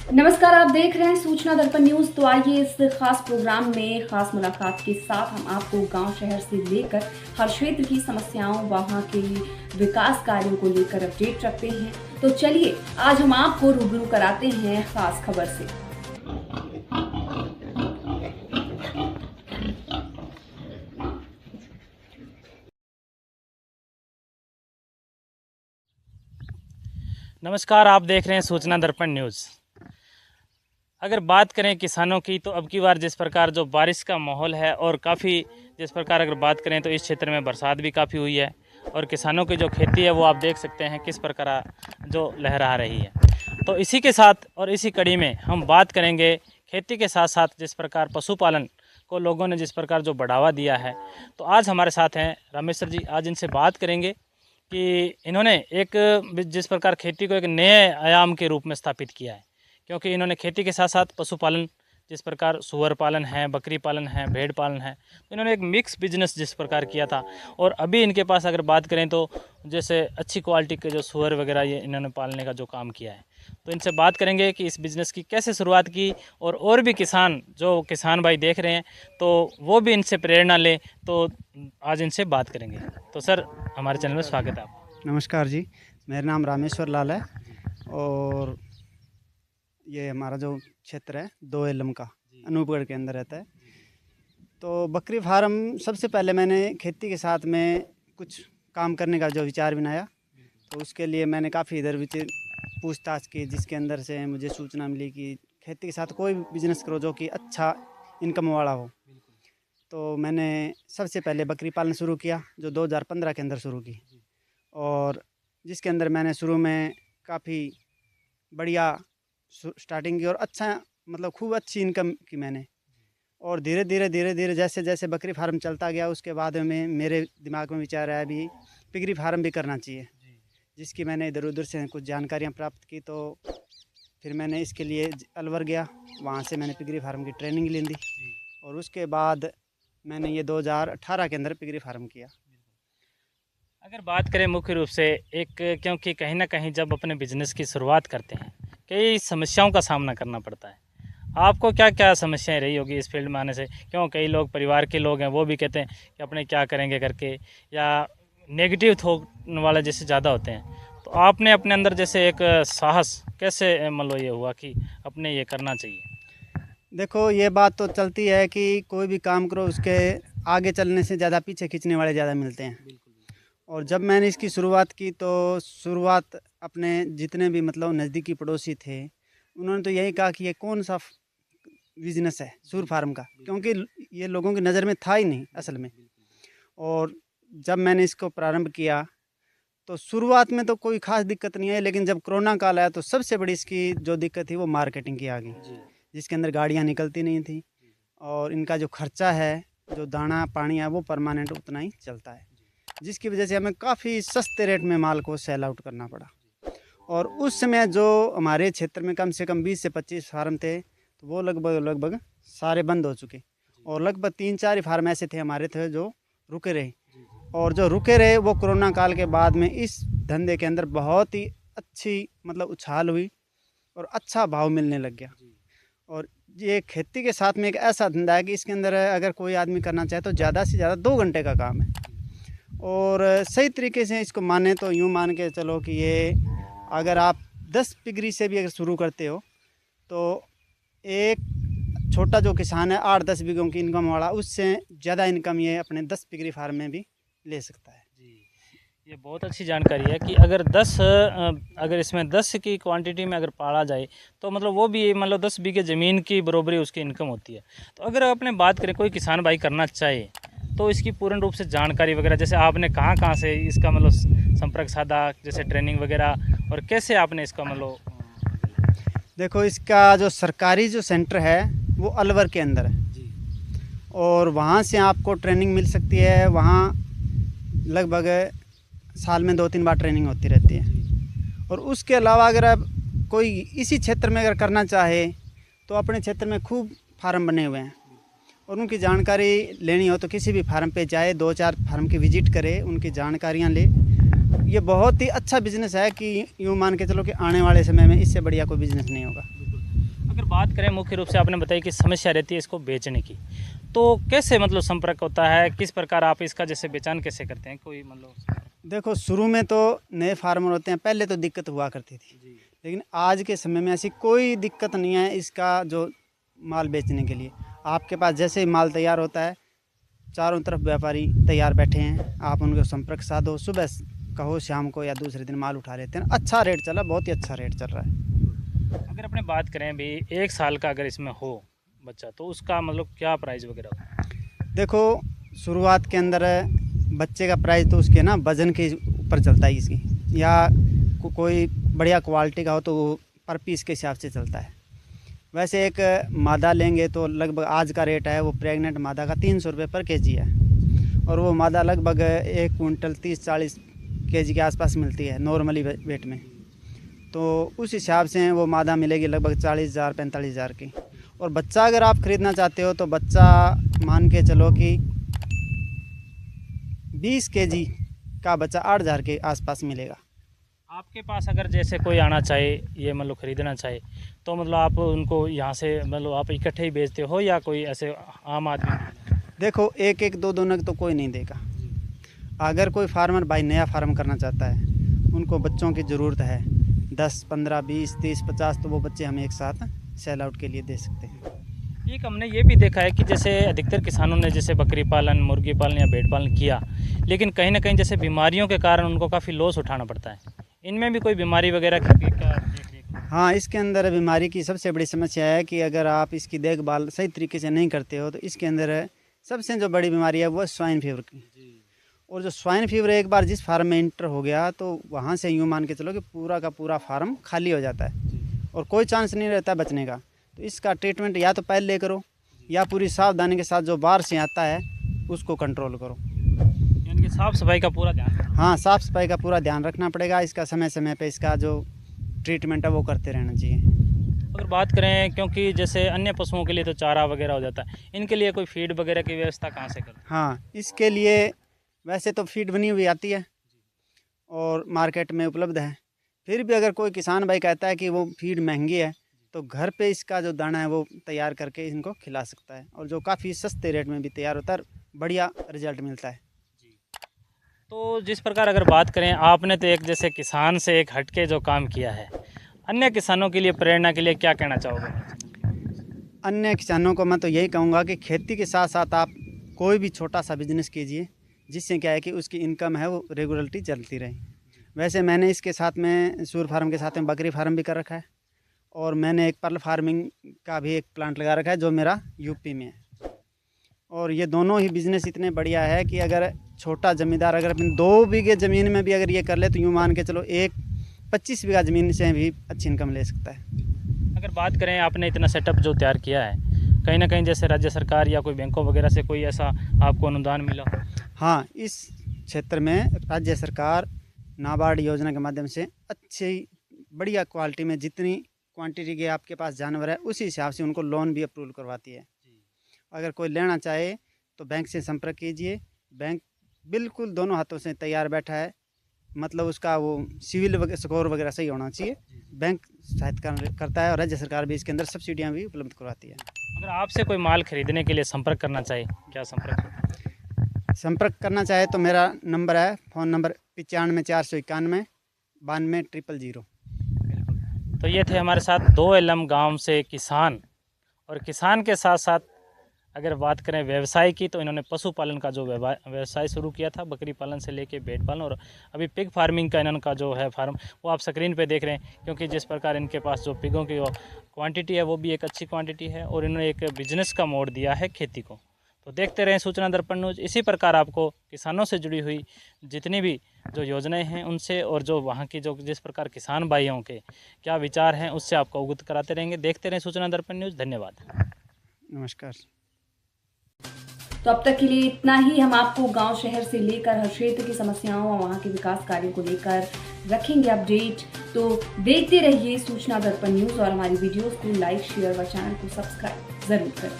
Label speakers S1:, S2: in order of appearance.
S1: नमस्कार, आप देख रहे हैं सूचना दर्पण न्यूज। तो आइए इस खास प्रोग्राम में खास मुलाकात के साथ हम आपको गांव शहर से लेकर हर क्षेत्र की समस्याओं, वहां के विकास कार्यों को लेकर अपडेट रखते हैं। तो चलिए आज हम आपको रूबरू कराते हैं खास खबर से।
S2: नमस्कार, आप देख रहे हैं सूचना दर्पण न्यूज़। अगर बात करें किसानों की तो अब की बार जिस प्रकार जो बारिश का माहौल है और काफ़ी जिस प्रकार अगर बात करें तो इस क्षेत्र में बरसात भी काफ़ी हुई है और किसानों की जो खेती है वो आप देख सकते हैं किस प्रकार जो लहरा रही है। तो इसी के साथ और इसी कड़ी में हम बात करेंगे खेती के साथ साथ जिस प्रकार पशुपालन को लोगों ने जिस प्रकार जो बढ़ावा दिया है। तो आज हमारे साथ हैं रामेश्वर जी। आज इनसे बात करेंगे कि इन्होंने एक जिस प्रकार खेती को एक नए आयाम के रूप में स्थापित किया है, क्योंकि इन्होंने खेती के साथ साथ पशुपालन जिस प्रकार सुअर पालन है, बकरी पालन है, भेड़ पालन है, तो इन्होंने एक मिक्स बिजनेस जिस प्रकार किया था। और अभी इनके पास अगर बात करें तो जैसे अच्छी क्वालिटी के जो सुअर वगैरह ये इन्होंने पालने का जो काम किया है। तो इनसे बात करेंगे कि इस बिज़नेस की कैसे शुरुआत की और भी किसान जो किसान भाई देख रहे हैं तो वो भी इनसे प्रेरणा लें। तो आज इनसे बात करेंगे। तो सर, हमारे चैनल में स्वागत है आपका।
S3: नमस्कार जी, मेरा नाम रामेश्वर लाल है और ये हमारा जो क्षेत्र है 2 एलम का अनूपगढ़ के अंदर रहता है। तो बकरी फार्म सबसे पहले मैंने खेती के साथ में कुछ काम करने का जो विचार बनाया, तो उसके लिए मैंने काफ़ी इधर विचार पूछताछ की, जिसके अंदर से मुझे सूचना मिली कि खेती के साथ कोई भी बिजनेस करो जो कि अच्छा इनकम वाला हो। तो मैंने सबसे पहले बकरी पालन शुरू किया जो 2015 के अंदर शुरू की, और जिसके अंदर मैंने शुरू में काफ़ी बढ़िया स्टार्टिंग की और अच्छा मतलब खूब अच्छी इनकम की मैंने। और धीरे धीरे जैसे जैसे बकरी फार्म चलता गया उसके बाद में मेरे दिमाग में विचार आया अभी पिगरी फार्म भी करना चाहिए, जिसकी मैंने इधर उधर से कुछ जानकारियाँ प्राप्त की। तो फिर मैंने इसके लिए अलवर गया, वहाँ से मैंने पिगरी फार्म की ट्रेनिंग ली थी और उसके बाद मैंने ये 2018 के अंदर पिगरी फार्म किया।
S2: अगर बात करें मुख्य रूप से एक, क्योंकि कहीं ना कहीं जब अपने बिजनेस की शुरुआत करते हैं कई समस्याओं का सामना करना पड़ता है। आपको क्या क्या समस्याएं रही होगी इस फील्ड में आने से? क्यों कई लोग परिवार के लोग हैं वो भी कहते हैं कि अपने क्या करेंगे करके, या नेगेटिव थॉट वाले जैसे ज़्यादा होते हैं। तो आपने अपने अंदर जैसे एक साहस कैसे मतलब ये हुआ कि अपने ये करना चाहिए?
S3: देखो, ये बात तो चलती है कि कोई भी काम करो उसके आगे चलने से ज़्यादा पीछे खींचने वाले ज़्यादा मिलते हैं। और जब मैंने इसकी शुरुआत की तो शुरुआत अपने जितने भी मतलब नज़दीकी पड़ोसी थे उन्होंने तो यही कहा कि ये कौन सा बिजनेस है सूर फार्म का, क्योंकि ये लोगों की नज़र में था ही नहीं असल में। और जब मैंने इसको प्रारंभ किया तो शुरुआत में तो कोई ख़ास दिक्कत नहीं आई, लेकिन जब कोरोना काल आया तो सबसे बड़ी इसकी जो दिक्कत थी वो मार्केटिंग की आ गई, जिसके अंदर गाड़ियाँ निकलती नहीं थी और इनका जो खर्चा है, जो दाना पानी है, वो परमानेंट उतना ही चलता है, जिसकी वजह से हमें काफ़ी सस्ते रेट में माल को सेल आउट करना पड़ा। और उस समय जो हमारे क्षेत्र में कम से कम 20 से 25 फार्म थे तो वो लगभग सारे बंद हो चुके, और लगभग 3-4 ही फार्म ऐसे थे हमारे थे जो रुके रहे। और जो रुके रहे वो कोरोना काल के बाद में इस धंधे के अंदर बहुत ही अच्छी मतलब उछाल हुई और अच्छा भाव मिलने लग गया। और ये खेती के साथ में एक ऐसा धंधा है कि इसके अंदर अगर कोई आदमी करना चाहे तो ज़्यादा से ज़्यादा 2 घंटे का काम है। और सही तरीके से इसको माने तो यूँ मान के चलो कि ये अगर आप 10 पिगरी से भी अगर शुरू करते हो तो एक छोटा जो किसान है 8-10 बीघों की इनकम वाला, उससे ज़्यादा इनकम ये अपने 10 पिगरी फार्म में भी ले सकता है।
S2: जी, ये बहुत अच्छी जानकारी है कि अगर इसमें 10 की क्वांटिटी में अगर पाला जाए तो मतलब वो भी मतलब 10 बीघे ज़मीन की बराबरी उसकी इनकम होती है। तो अगर अपने बात करें कोई किसान भाई करना चाहे तो इसकी पूर्ण रूप से जानकारी वगैरह, जैसे आपने कहाँ कहाँ से इसका मतलब संपर्क साधा, जैसे ट्रेनिंग वगैरह, और कैसे आपने इसका मतलब?
S3: देखो, इसका जो सरकारी जो सेंटर है वो अलवर के अंदर है
S2: जी।
S3: और वहाँ से आपको ट्रेनिंग मिल सकती है। वहाँ लगभग साल में 2-3 बार ट्रेनिंग होती रहती है। और उसके अलावा अगर आप कोई इसी क्षेत्र में अगर करना चाहे तो अपने क्षेत्र में खूब फार्म बने हुए हैं, और उनकी जानकारी लेनी हो तो किसी भी फार्म पे जाए, 2-4 फार्म की विजिट करे, उनकी जानकारियाँ ले। ये बहुत ही अच्छा बिज़नेस है कि यूँ मान के चलो कि आने वाले समय में इससे बढ़िया कोई बिज़नेस नहीं होगा।
S2: अगर बात करें मुख्य रूप से आपने बताया कि समस्या रहती है इसको बेचने की, तो कैसे मतलब संपर्क होता है, किस प्रकार आप इसका जैसे बेचान कैसे करते हैं, कोई मतलब?
S3: देखो, शुरू में तो नए फार्मर होते हैं, पहले तो दिक्कत हुआ करती थी, लेकिन आज के समय में ऐसी कोई दिक्कत नहीं है इसका जो माल बेचने के लिए। आपके पास जैसे ही माल तैयार होता है, चारों तरफ व्यापारी तैयार बैठे हैं, आप उनके संपर्क साधो, सुबह कहो शाम को या दूसरे दिन माल उठा लेते हैं। अच्छा रेट चला, बहुत ही अच्छा रेट चल रहा है।
S2: अगर अपने बात करें भी 1 साल का अगर इसमें हो बच्चा, तो उसका मतलब क्या प्राइस वगैरह होगा?
S3: देखो, शुरुआत के अंदर बच्चे का प्राइस तो उसके ना वज़न के ऊपर चलता है इसकी, या कोई बढ़िया क्वालिटी का हो तो वो पर पीस के हिसाब से चलता है। वैसे एक मादा लेंगे तो लगभग आज का रेट है वो प्रेग्नेंट मादा का 300 रुपये पर केजी है, और वो मादा लगभग 1 कुंटल 30-40 केजी के आसपास मिलती है नॉर्मली वेट में। तो उस हिसाब से वो मादा मिलेगी लगभग 40,000-45,000 की। और बच्चा अगर आप ख़रीदना चाहते हो तो बच्चा मान के चलो कि 20 केजी का बच्चा 8,000 के आसपास मिलेगा।
S2: आपके पास अगर जैसे कोई आना चाहे, ये मतलब ख़रीदना चाहे, तो मतलब आप उनको यहाँ से मतलब आप इकट्ठे ही बेचते हो या कोई ऐसे आम आदमी?
S3: देखो, एक दो नग तो कोई नहीं देगा। अगर कोई फार्मर भाई नया फार्म करना चाहता है, उनको बच्चों की ज़रूरत है 10, 15, 20, 30, 50, तो वो बच्चे हम एक साथ सेल आउट के लिए दे सकते हैं।
S2: एक हमने ये भी देखा है कि जैसे अधिकतर किसानों ने जैसे बकरी पालन, मुर्गी पालन या भेड़ पालन किया, लेकिन कहीं ना कहीं जैसे बीमारियों के कारण उनको काफ़ी लॉस उठाना पड़ता है। इनमें भी कोई बीमारी वगैरह की क्या?
S3: हाँ, इसके अंदर बीमारी की सबसे बड़ी समस्या है कि अगर आप इसकी देखभाल सही तरीके से नहीं करते हो तो इसके अंदर सबसे जो बड़ी बीमारी है वो स्वाइन फीवर की। और जो स्वाइन फीवर एक बार जिस फार्म में इंटर हो गया तो वहाँ से यूँ मान के चलो कि पूरा का पूरा फार्म खाली हो जाता है और कोई चांस नहीं रहता बचने का। तो इसका ट्रीटमेंट या तो पहले करो या पूरी सावधानी के साथ जो बाहर से आता है उसको कंट्रोल करो।
S2: यानी कि साफ़ सफाई का पूरा ध्यान?
S3: हाँ, साफ़ सफाई का पूरा ध्यान रखना पड़ेगा। इसका समय समय पे इसका जो ट्रीटमेंट है वो करते रहना चाहिए।
S2: अगर बात करें, क्योंकि जैसे अन्य पशुओं के लिए तो चारा वगैरह हो जाता है, इनके लिए कोई फीड वगैरह की व्यवस्था कहाँ से करें?
S3: हाँ, इसके लिए वैसे तो फीड बनी हुई आती है और मार्केट में उपलब्ध है। फिर भी अगर कोई किसान भाई कहता है कि वो फीड महंगी है तो घर पे इसका जो दाना है वो तैयार करके इनको खिला सकता है, और जो काफ़ी सस्ते रेट में भी तैयार होता है, बढ़िया रिजल्ट मिलता है।
S2: तो जिस प्रकार अगर बात करें, आपने तो एक जैसे किसान से एक हटके जो काम किया है, अन्य किसानों के लिए प्रेरणा के लिए क्या कहना चाहोगे?
S3: अन्य किसानों को मैं तो यही कहूँगा कि खेती के साथ साथ आप कोई भी छोटा सा बिजनेस कीजिए, जिससे क्या है कि उसकी इनकम है वो रेगुलरिटी चलती रहे। वैसे मैंने इसके साथ में सूर फार्म के साथ में बकरी फार्म भी कर रखा है, और मैंने एक पर्ल फार्मिंग का भी एक प्लांट लगा रखा है जो मेरा यूपी में है। और ये दोनों ही बिज़नेस इतने बढ़िया है कि अगर छोटा ज़मींदार अगर अपनी 2 बीघे ज़मीन में भी अगर ये कर ले तो यूँ मान के चलो 25 बीघा ज़मीन से भी अच्छी इनकम ले सकता है।
S2: अगर बात करें, आपने इतना सेटअप जो तैयार किया है, कहीं ना कहीं जैसे राज्य सरकार या कोई बैंकों वगैरह से कोई ऐसा आपको अनुदान मिला?
S3: हाँ, इस क्षेत्र में राज्य सरकार नाबार्ड योजना के माध्यम से अच्छी बढ़िया क्वालिटी में जितनी क्वांटिटी के आपके पास जानवर है उसी हिसाब से उनको लोन भी अप्रूवल करवाती है। अगर कोई लेना चाहे तो बैंक से संपर्क कीजिए। बैंक बिल्कुल दोनों हाथों से तैयार बैठा है, मतलब उसका वो सिविल स्कोर वगैरह सही होना चाहिए। बैंक सहायता करता है और राज्य सरकार भी इसके अंदर सब्सिडियाँ भी उपलब्ध करवाती है।
S2: अगर आपसे कोई माल खरीदने के लिए संपर्क करना चाहे, क्या
S3: संपर्क करना चाहे तो मेरा नंबर है, फ़ोन नंबर 95 491 92 000।
S2: तो ये थे हमारे साथ 2 एलम गांव से किसान, और किसान के साथ साथ अगर बात करें व्यवसाय की तो इन्होंने पशुपालन का जो व्यवसाय शुरू किया था, बकरी पालन से लेके भेड़ पालन, और अभी पिग फार्मिंग का इनका जो है फार्म वो आप स्क्रीन पे देख रहे हैं। क्योंकि जिस प्रकार इनके पास जो पिगों की क्वांटिटी है वो भी एक अच्छी क्वांटिटी है, और इन्होंने एक बिजनेस का मोड़ दिया है खेती को। तो देखते रहें सूचना दर्पण न्यूज़। इसी प्रकार आपको किसानों से जुड़ी हुई जितनी भी जो योजनाएं हैं उनसे, और जो वहाँ की जो जिस प्रकार किसान भाइयों के क्या विचार हैं उससे आपको अवगत कराते रहेंगे। देखते रहें सूचना दर्पण न्यूज़। धन्यवाद,
S3: नमस्कार।
S1: तो अब तक के लिए इतना ही। हम आपको गांव शहर से लेकर हर क्षेत्र की समस्याओं और वहां के विकास कार्यों को लेकर रखेंगे अपडेट। तो देखते रहिए सूचना दर्पण न्यूज़, और हमारी वीडियोस को लाइक, शेयर व चैनल को सब्सक्राइब जरूर करें।